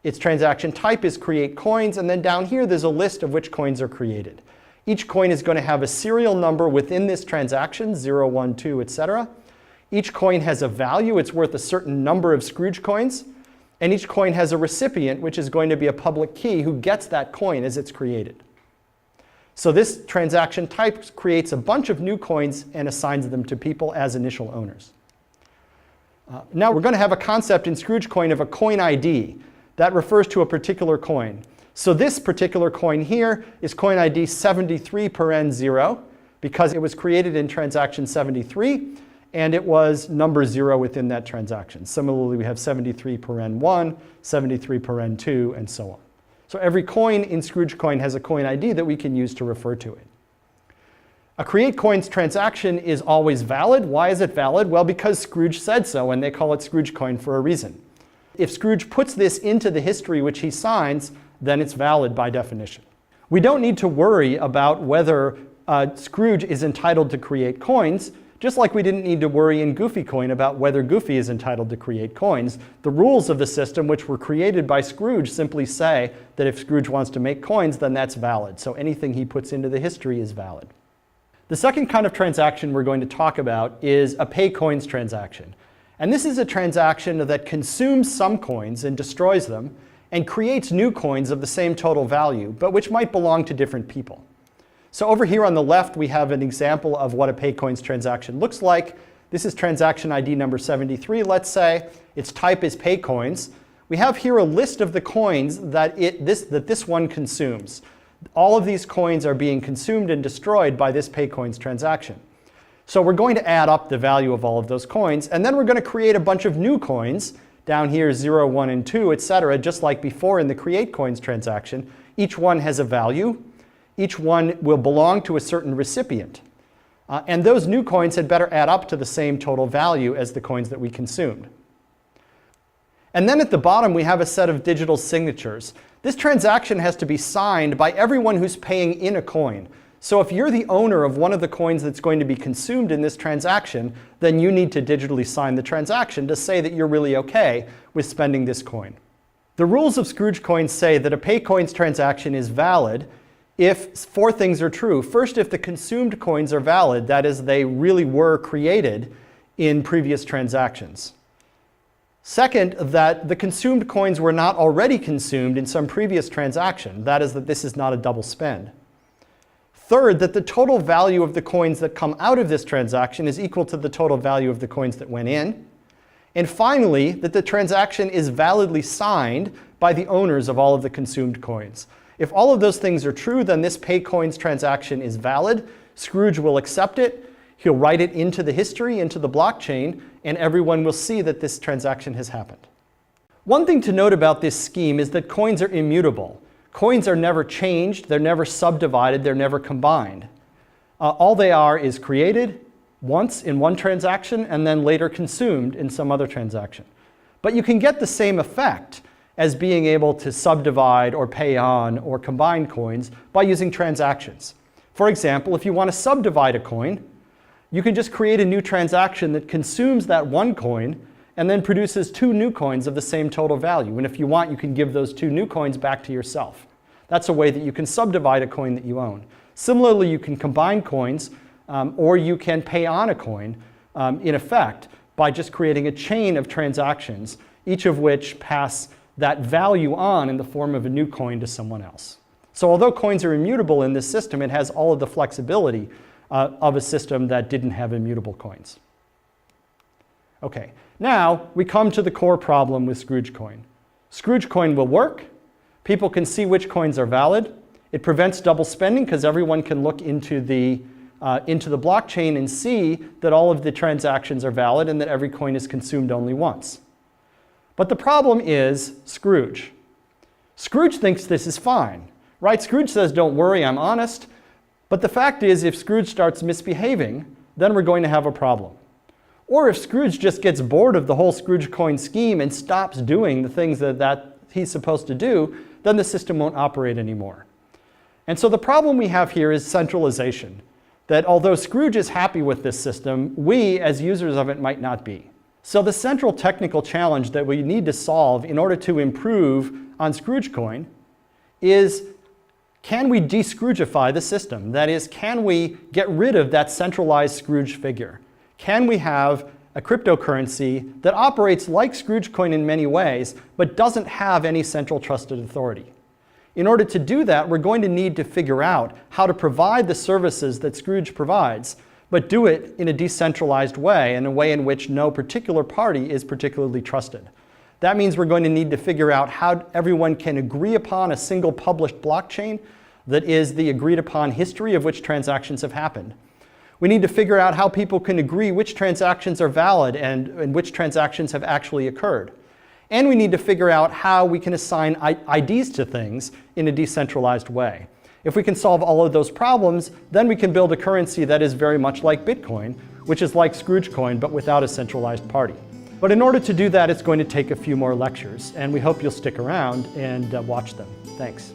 Its transaction type is create coins, and then down here there's a list of which coins are created. Each coin is going to have a serial number within this transaction, 0, 1, 2, etc. Each coin has a value. It's worth a certain number of Scrooge coins. And each coin has a recipient, which is going to be a public key who gets that coin as it's created. So this transaction type creates a bunch of new coins and assigns them to people as initial owners. Now we're going to have a concept in Scrooge coin of a coin ID. That refers to a particular coin. So this particular coin here is coin ID 73 because it was created in transaction 73 and it was number 0 within that transaction. Similarly, we have 73 73 and so on. So every coin in Scrooge coin has a coin ID that we can use to refer to it. A create coins transaction is always valid. Why is it valid? Well, because Scrooge said so, and they call it Scrooge coin for a reason. If Scrooge puts this into the history which he signs, then it's valid by definition. We don't need to worry about whether Scrooge is entitled to create coins, just like we didn't need to worry in Goofy coin about whether Goofy is entitled to create coins. The rules of the system, which were created by Scrooge, simply say that if Scrooge wants to make coins, then that's valid. So anything he puts into the history is valid. The second kind of transaction we're going to talk about is a pay coins transaction. And this is a transaction that consumes some coins and destroys them and creates new coins of the same total value, but which might belong to different people. So over here on the left, we have an example of what a pay coins transaction looks like. This is transaction ID number 73, let's say. Its type is pay coins. We have here a list of the coins that this one consumes. All of these coins are being consumed and destroyed by this pay coins transaction. So we're going to add up the value of all of those coins, and then we're going to create a bunch of new coins, down here 0, 1, and 2, etc., just like before in the create coins transaction. Each one has a value. Each one will belong to a certain recipient. And those new coins had better add up to the same total value as the coins that we consumed. And then at the bottom, we have a set of digital signatures. This transaction has to be signed by everyone who's paying in a coin. So if you're the owner of one of the coins that's going to be consumed in this transaction, then you need to digitally sign the transaction to say that you're really okay with spending this coin. The rules of Scrooge coins say that a Paycoins transaction is valid if 4 things are true. First, if the consumed coins are valid, that is, they really were created in previous transactions. Second, that the consumed coins were not already consumed in some previous transaction. That is, that this is not a double spend. Third, that the total value of the coins that come out of this transaction is equal to the total value of the coins that went in. And finally, that the transaction is validly signed by the owners of all of the consumed coins. If all of those things are true, then this Paycoins transaction is valid. Scrooge will accept it. He'll write it into the history, into the blockchain, and everyone will see that this transaction has happened. One thing to note about this scheme is that coins are immutable. Coins are never changed, they're never subdivided, they're never combined. All they are is created once in one transaction and then later consumed in some other transaction. But you can get the same effect as being able to subdivide or pay on or combine coins by using transactions. For example, if you want to subdivide a coin, you can just create a new transaction that consumes that one coin and then produces 2 new coins of the same total value. And if you want, you can give those 2 new coins back to yourself. That's a way that you can subdivide a coin that you own. Similarly, you can combine coins or you can pay on a coin, in effect, by just creating a chain of transactions, each of which pass that value on in the form of a new coin to someone else. So although coins are immutable in this system, it has all of the flexibility of a system that didn't have immutable coins. Okay, now we come to the core problem with Scrooge coin. Scrooge coin will work. People can see which coins are valid. It prevents double spending because everyone can look into the blockchain and see that all of the transactions are valid and that every coin is consumed only once. But the problem is Scrooge. Scrooge thinks this is fine, right? Scrooge says, don't worry, I'm honest. But the fact is, if Scrooge starts misbehaving, then we're going to have a problem. Or if Scrooge just gets bored of the whole Scrooge coin scheme and stops doing the things that he's supposed to do, then the system won't operate anymore. And so the problem we have here is centralization. That although Scrooge is happy with this system, we as users of it might not be. So the central technical challenge that we need to solve in order to improve on Scrooge coin is, can we de-Scroogify the system? That is, can we get rid of that centralized Scrooge figure? Can we have a cryptocurrency that operates like Scrooge coin in many ways, but doesn't have any central trusted authority? In order to do that, we're going to need to figure out how to provide the services that Scrooge provides, but do it in a decentralized way, in a way in which no particular party is particularly trusted. That means we're going to need to figure out how everyone can agree upon a single published blockchain that is the agreed upon history of which transactions have happened. We need to figure out how people can agree which transactions are valid and which transactions have actually occurred. And we need to figure out how we can assign IDs to things in a decentralized way. If we can solve all of those problems, then we can build a currency that is very much like Bitcoin, which is like Scrooge coin, but without a centralized party. But in order to do that, it's going to take a few more lectures, and we hope you'll stick around and watch them. Thanks.